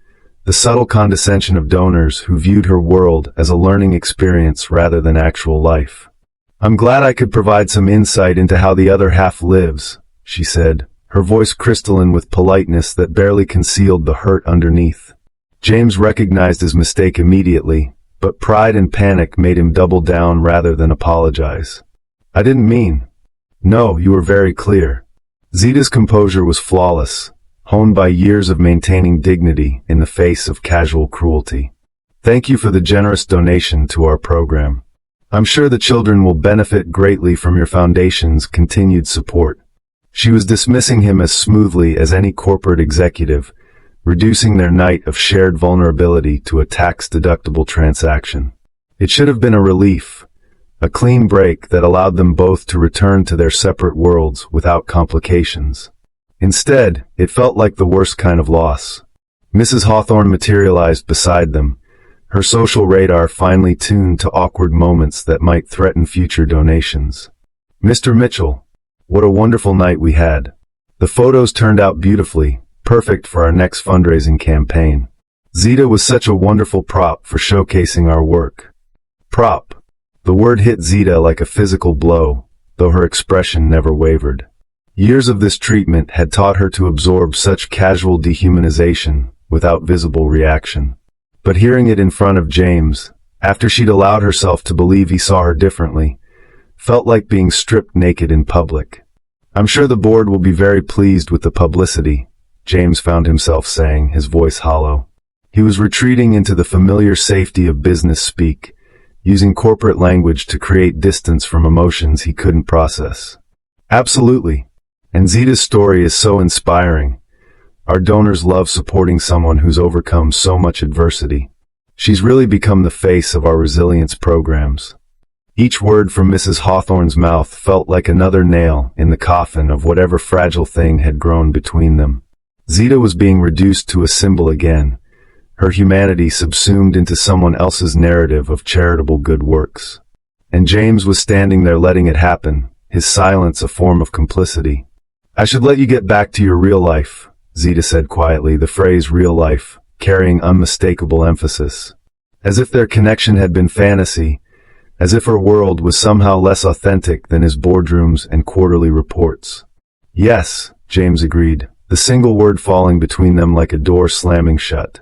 the subtle condescension of donors who viewed her world as a learning experience rather than actual life. I'm glad I could provide some insight into how the other half lives, she said, her voice crystalline with politeness that barely concealed the hurt underneath. James recognized his mistake immediately, but pride and panic made him double down rather than apologize. I didn't mean. No, you were very clear. Zita's composure was flawless, honed by years of maintaining dignity in the face of casual cruelty. Thank you for the generous donation to our program. I'm sure the children will benefit greatly from your foundation's continued support. She was dismissing him as smoothly as any corporate executive, reducing their night of shared vulnerability to a tax-deductible transaction. It should have been a relief, a clean break that allowed them both to return to their separate worlds without complications. Instead, it felt like the worst kind of loss. Mrs. Hawthorne materialized beside them, her social radar finely tuned to awkward moments that might threaten future donations. "Mr. Mitchell, what a wonderful night we had. The photos turned out beautifully, perfect for our next fundraising campaign. Zita was such a wonderful prop for showcasing our work." Prop. The word hit Zita like a physical blow, though her expression never wavered. Years of this treatment had taught her to absorb such casual dehumanization without visible reaction. But hearing it in front of James, after she'd allowed herself to believe he saw her differently, felt like being stripped naked in public. "I'm sure the board will be very pleased with the publicity," James found himself saying, his voice hollow. He was retreating into the familiar safety of business speak, using corporate language to create distance from emotions he couldn't process. "Absolutely. And Zita's story is so inspiring. Our donors love supporting someone who's overcome so much adversity. She's really become the face of our resilience programs." Each word from Mrs. Hawthorne's mouth felt like another nail in the coffin of whatever fragile thing had grown between them. Zita was being reduced to a symbol again, her humanity subsumed into someone else's narrative of charitable good works. And James was standing there letting it happen, his silence a form of complicity. "I should let you get back to your real life," Zita said quietly, the phrase real life carrying unmistakable emphasis. As if their connection had been fantasy, as if her world was somehow less authentic than his boardrooms and quarterly reports. "Yes," James agreed, the single word falling between them like a door slamming shut.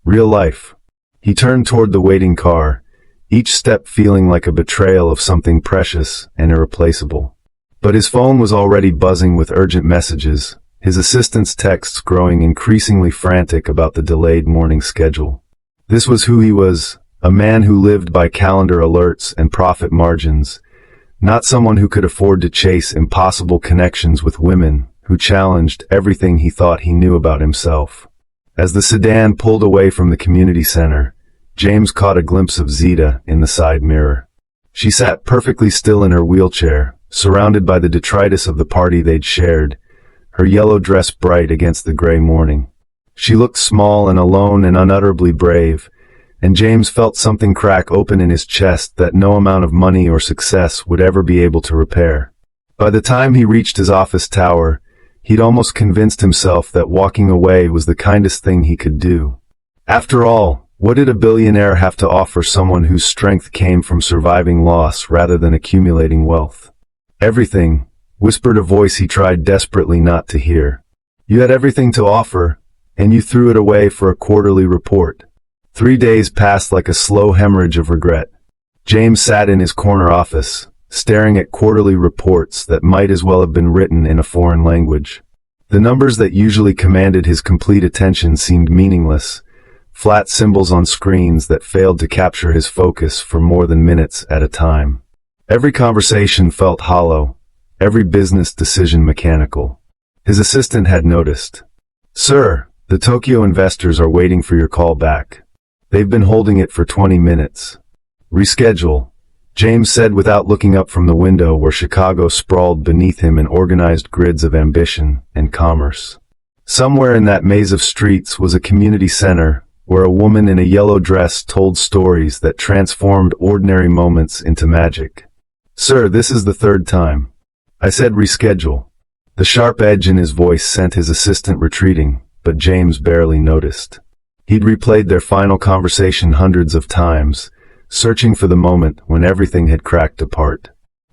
"Real life." He turned toward the waiting car, each step feeling like a betrayal of something precious and irreplaceable. But his phone was already buzzing with urgent messages, his assistant's texts growing increasingly frantic about the delayed morning schedule. This was who he was, a man who lived by calendar alerts and profit margins, not someone who could afford to chase impossible connections with women who challenged everything he thought he knew about himself. As the sedan pulled away from the community center, James caught a glimpse of Zita in the side mirror. She sat perfectly still in her wheelchair, surrounded by the detritus of the party they'd shared, her yellow dress bright against the gray morning. She looked small and alone and unutterably brave, and James felt something crack open in his chest that no amount of money or success would ever be able to repair. By the time he reached his office tower, he'd almost convinced himself that walking away was the kindest thing he could do. After all, what did a billionaire have to offer someone whose strength came from surviving loss rather than accumulating wealth? "Everything," whispered a voice he tried desperately not to hear. "You had everything to offer, and you threw it away for a quarterly report." 3 days passed like a slow hemorrhage of regret. James sat in his corner office, staring at quarterly reports that might as well have been written in a foreign language. The numbers that usually commanded his complete attention seemed meaningless, flat symbols on screens that failed to capture his focus for more than minutes at a time. Every conversation felt hollow, every business decision mechanical. His assistant had noticed. "Sir, the Tokyo investors are waiting for your call back. They've been holding it for 20 minutes. Reschedule," James said without looking up from the window where Chicago sprawled beneath him in organized grids of ambition and commerce. Somewhere in that maze of streets was a community center where a woman in a yellow dress told stories that transformed ordinary moments into magic. "Sir, this is the third time. I said reschedule." The sharp edge in his voice sent his assistant retreating, but James barely noticed. He'd replayed their final conversation hundreds of times, searching for the moment when everything had cracked apart.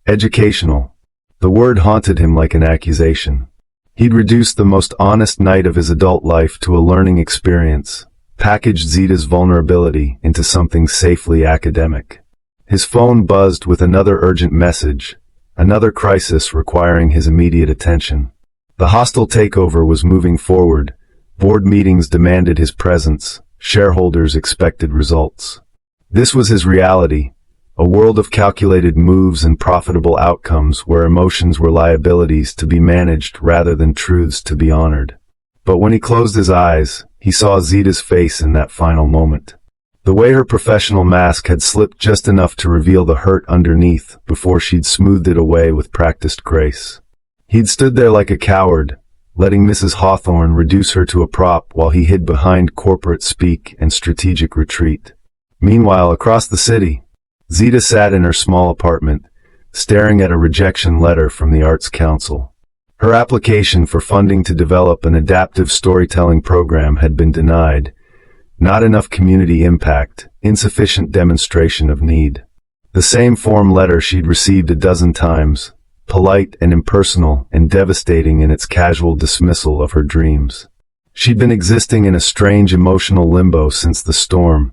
Educational. The word haunted him like an accusation. He'd reduced the most honest night of his adult life to a learning experience, packaged Zita's vulnerability into something safely academic. His phone buzzed with another urgent message, another crisis requiring his immediate attention. The hostile takeover was moving forward, board meetings demanded his presence, shareholders expected results. This was his reality, a world of calculated moves and profitable outcomes where emotions were liabilities to be managed rather than truths to be honored. But when he closed his eyes, he saw Zita's face in that final moment. The way her professional mask had slipped just enough to reveal the hurt underneath before she'd smoothed it away with practiced grace. He'd stood there like a coward, letting Mrs. Hawthorne reduce her to a prop while he hid behind corporate speak and strategic retreat. Meanwhile, across the city, Zita sat in her small apartment, staring at a rejection letter from the Arts Council. Her application for funding to develop an adaptive storytelling program had been denied. Not enough community impact, insufficient demonstration of need. The same form letter she'd received a dozen times, polite and impersonal and devastating in its casual dismissal of her dreams. She'd been existing in a strange emotional limbo since the storm,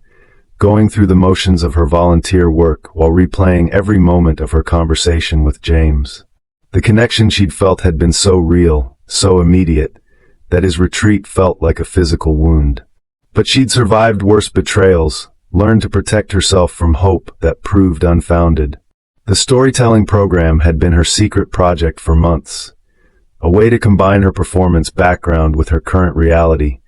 going through the motions of her volunteer work while replaying every moment of her conversation with James. The connection she'd felt had been so real, so immediate, that his retreat felt like a physical wound. But she'd survived worse betrayals, learned to protect herself from hope that proved unfounded. The storytelling program had been her secret project for months, a way to combine her performance background with her current reality,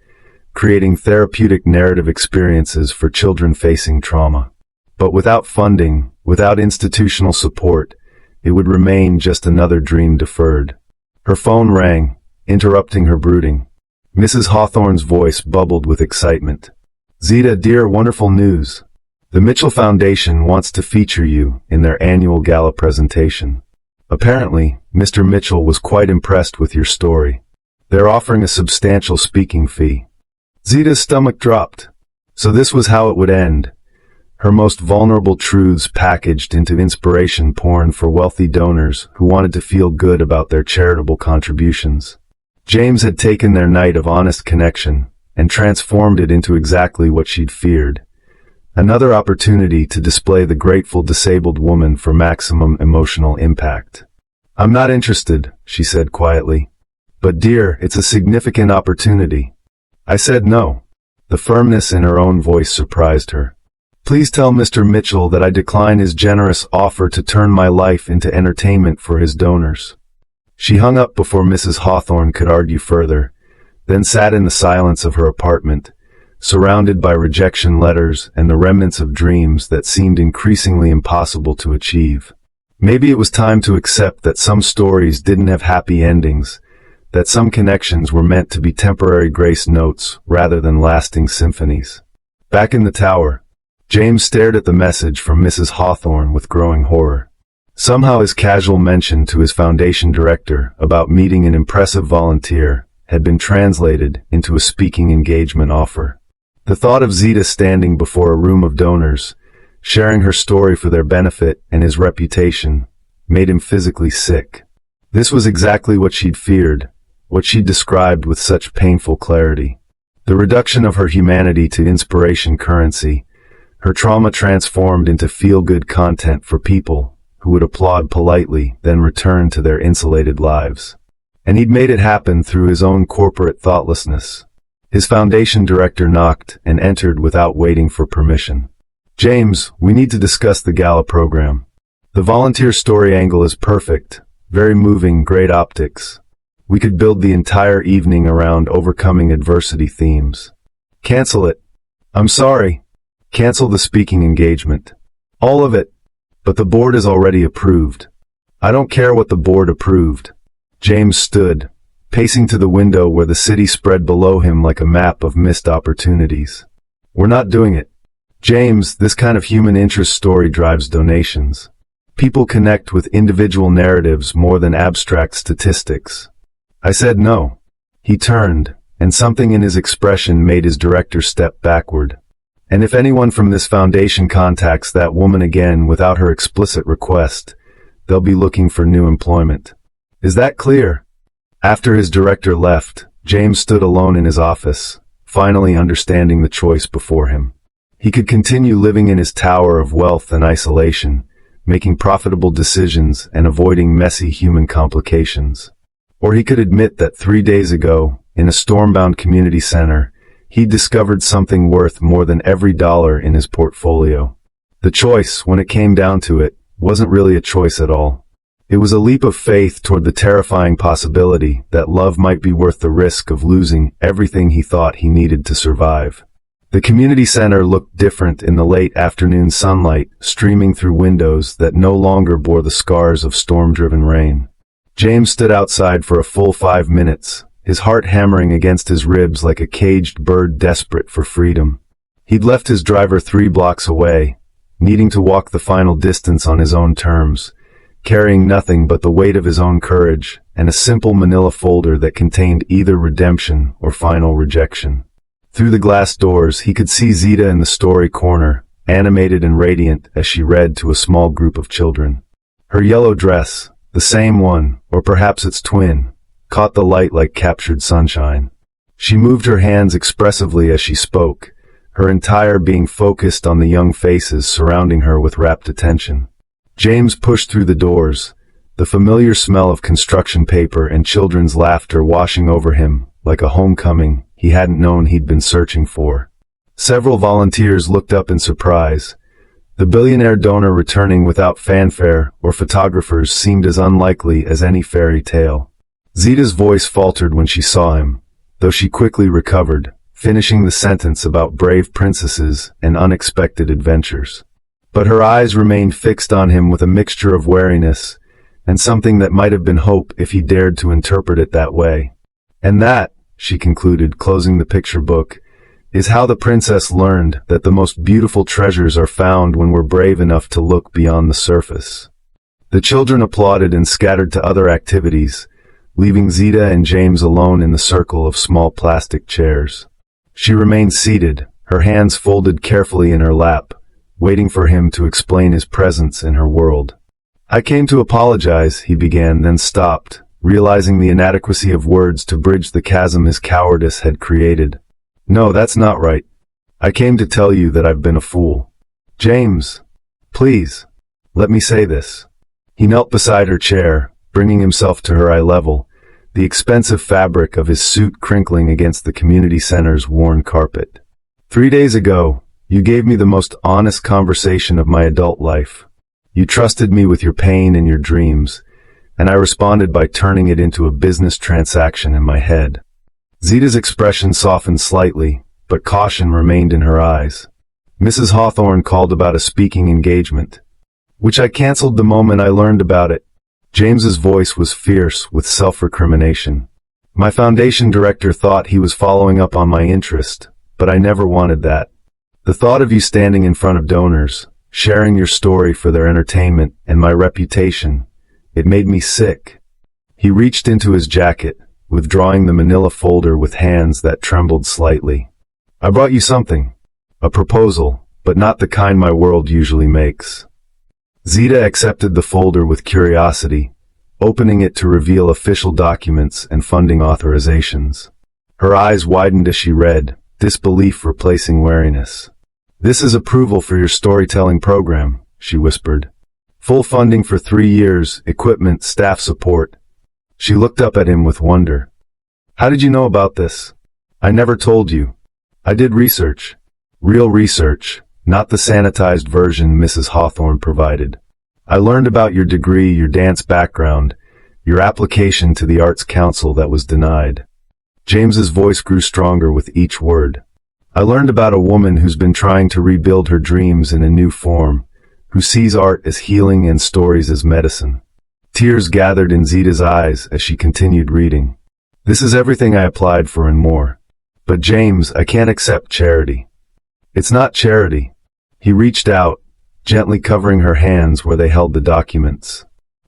creating therapeutic narrative experiences for children facing trauma. But without funding, without institutional support, it would remain just another dream deferred. Her phone rang, interrupting her brooding. Mrs. Hawthorne's voice bubbled with excitement. "Zita, dear, wonderful news. The Mitchell Foundation wants to feature you in their annual gala presentation. Apparently, Mr. Mitchell was quite impressed with your story. They're offering a substantial speaking fee." Zita's stomach dropped. So this was how it would end. Her most vulnerable truths packaged into inspiration porn for wealthy donors who wanted to feel good about their charitable contributions. James had taken their night of honest connection and transformed it into exactly what she'd feared. Another opportunity to display the grateful disabled woman for maximum emotional impact. "I'm not interested," she said quietly. "But dear, it's a significant opportunity." I said no. The firmness in her own voice surprised her. "Please tell Mr. Mitchell that I decline his generous offer to turn my life into entertainment for his donors." She hung up before Mrs. Hawthorne could argue further, then sat in the silence of her apartment, surrounded by rejection letters and the remnants of dreams that seemed increasingly impossible to achieve. Maybe it was time to accept that some stories didn't have happy endings, that some connections were meant to be temporary grace notes rather than lasting symphonies. Back in the tower, James stared at the message from Mrs. Hawthorne with growing horror. Somehow his casual mention to his foundation director about meeting an impressive volunteer had been translated into a speaking engagement offer. The thought of Zita standing before a room of donors, sharing her story for their benefit and his reputation, made him physically sick. This was exactly what she'd feared, what she described with such painful clarity. The reduction of her humanity to inspiration currency, her trauma transformed into feel-good content for people who would applaud politely, then return to their insulated lives. And he'd made it happen through his own corporate thoughtlessness. His foundation director knocked and entered without waiting for permission. "James, we need to discuss the gala program. The volunteer story angle is perfect, very moving, great optics. We could build the entire evening around overcoming adversity themes." "Cancel it." "I'm sorry." "Cancel the speaking engagement." "All of it." "But the board is already approved." "I don't care what the board approved." James stood, pacing to the window where the city spread below him like a map of missed opportunities. "We're not doing it. James, this kind of human interest story drives donations. People connect with individual narratives more than abstract statistics." I said no. He turned, and something in his expression made his director step backward. "And if anyone from this foundation contacts that woman again without her explicit request, they'll be looking for new employment. Is that clear?" After his director left, James stood alone in his office, finally understanding the choice before him. He could continue living in his tower of wealth and isolation, making profitable decisions and avoiding messy human complications. Or he could admit that 3 days ago, in a stormbound community center, he'd discovered something worth more than every dollar in his portfolio. The choice, when it came down to it, wasn't really a choice at all. It was a leap of faith toward the terrifying possibility that love might be worth the risk of losing everything he thought he needed to survive. The community center looked different in the late afternoon sunlight streaming through windows that no longer bore the scars of storm-driven rain. James stood outside for a full 5 minutes, his heart hammering against his ribs like a caged bird desperate for freedom. He'd left his driver 3 blocks away, needing to walk the final distance on his own terms, carrying nothing but the weight of his own courage and a simple manila folder that contained either redemption or final rejection. Through the glass doors, he could see Zita in the story corner, animated and radiant as she read to a small group of children. Her yellow dress, the same one, or perhaps its twin, caught the light like captured sunshine. She moved her hands expressively as she spoke, her entire being focused on the young faces surrounding her with rapt attention. James pushed through the doors, the familiar smell of construction paper and children's laughter washing over him like a homecoming he hadn't known he'd been searching for. Several volunteers looked up in surprise. The billionaire donor returning without fanfare or photographers seemed as unlikely as any fairy tale. Zita's voice faltered when she saw him, though she quickly recovered, finishing the sentence about brave princesses and unexpected adventures. But her eyes remained fixed on him with a mixture of wariness and something that might have been hope if he dared to interpret it that way. And that, she concluded, closing the picture book, is how the princess learned that the most beautiful treasures are found when we're brave enough to look beyond the surface. The children applauded and scattered to other activities, leaving Zita and James alone in the circle of small plastic chairs. She remained seated, her hands folded carefully in her lap, waiting for him to explain his presence in her world. "I came to apologize," he began, then stopped, realizing the inadequacy of words to bridge the chasm his cowardice had created. "No, that's not right. I came to tell you that I've been a fool. James, please, let me say this." He knelt beside her chair, bringing himself to her eye level, the expensive fabric of his suit crinkling against the community center's worn carpet. 3 days ago, you gave me the most honest conversation of my adult life. You trusted me with your pain and your dreams, and I responded by turning it into a business transaction in my head. Zita's expression softened slightly, but caution remained in her eyes. "Mrs. Hawthorne called about a speaking engagement, which I canceled the moment I learned about it." James's voice was fierce with self-recrimination. "My foundation director thought he was following up on my interest, but I never wanted that. The thought of you standing in front of donors, sharing your story for their entertainment and my reputation, it made me sick." He reached into his jacket, withdrawing the manila folder with hands that trembled slightly. "I brought you something. A proposal, but not the kind my world usually makes." Zita accepted the folder with curiosity, opening it to reveal official documents and funding authorizations. Her eyes widened as she read, disbelief replacing wariness. "This is approval for your storytelling program," she whispered. "Full funding for 3 years, equipment, staff support." She looked up at him with wonder. "How did you know about this?" "I never told you. I did research. Real research, not the sanitized version Mrs. Hawthorne provided. I learned about your degree, your dance background, your application to the Arts Council that was denied." James's voice grew stronger with each word. "I learned about a woman who's been trying to rebuild her dreams in a new form, who sees art as healing and stories as medicine." Tears gathered in Zita's eyes as she continued reading. "This is everything I applied for and more. But James, I can't accept charity." "It's not charity." He reached out, gently covering her hands where they held the documents.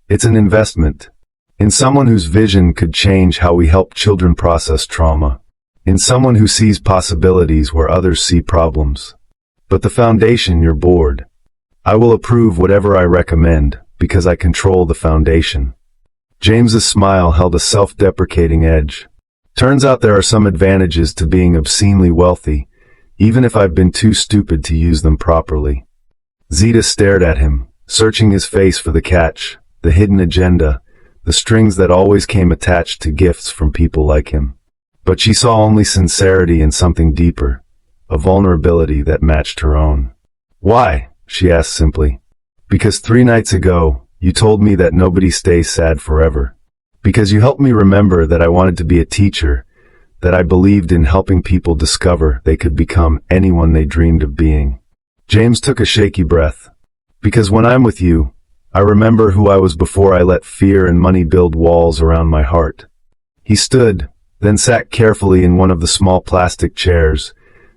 "It's an investment. In someone whose vision could change how we help children process trauma. In someone who sees possibilities where others see problems. But the foundation, your board. I will approve whatever I recommend, because I control the foundation." James's smile held a self-deprecating edge. "Turns out there are some advantages to being obscenely wealthy, even if I've been too stupid to use them properly." Zita stared at him, searching his face for the catch, the hidden agenda, the strings that always came attached to gifts from people like him. But she saw only sincerity and something deeper, a vulnerability that matched her own. "Why?" she asked simply. "Because 3 nights ago, you told me that nobody stays sad forever. Because you helped me remember that I wanted to be a teacher, that I believed in helping people discover they could become anyone they dreamed of being." James took a shaky breath. "Because when I'm with you, I remember who I was before I let fear and money build walls around my heart." He stood, then sat carefully in one of the small plastic chairs,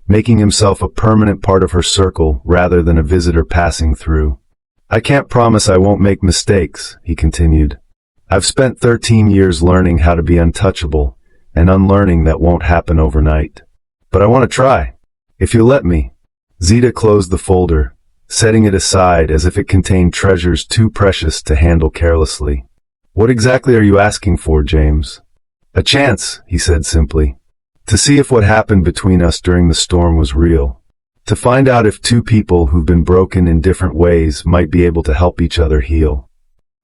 making himself a permanent part of her circle rather than a visitor passing through. "I can't promise I won't make mistakes," he continued. "I've spent 13 years learning how to be untouchable, and unlearning that won't happen overnight. But I want to try, if you'll let me." Zita closed the folder, setting it aside as if it contained treasures too precious to handle carelessly. "What exactly are you asking for, James?" "A chance," he said simply. "To see if what happened between us during the storm was real. To find out if two people who've been broken in different ways might be able to help each other heal."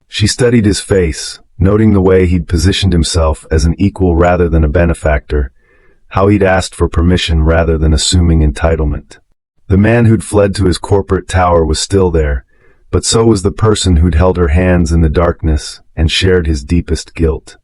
She studied his face, noting the way he'd positioned himself as an equal rather than a benefactor, how he'd asked for permission rather than assuming entitlement. The man who'd fled to his corporate tower was still there, but so was the person who'd held her hands in the darkness and shared his deepest guilt.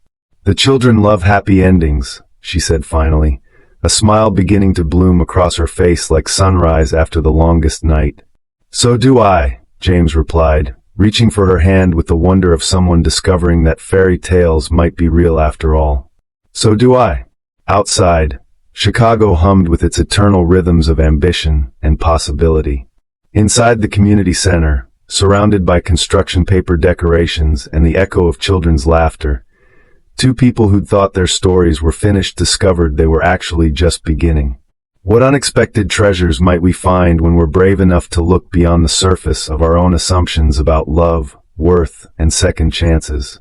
"The children love happy endings," she said finally, a smile beginning to bloom across her face like sunrise after the longest night. "So do I," James replied, reaching for her hand with the wonder of someone discovering that fairy tales might be real after all. "So do I." Outside, Chicago hummed with its eternal rhythms of ambition and possibility. Inside the community center, surrounded by construction paper decorations and the echo of children's laughter, two people who'd thought their stories were finished discovered they were actually just beginning. What unexpected treasures might we find when we're brave enough to look beyond the surface of our own assumptions about love, worth, and second chances?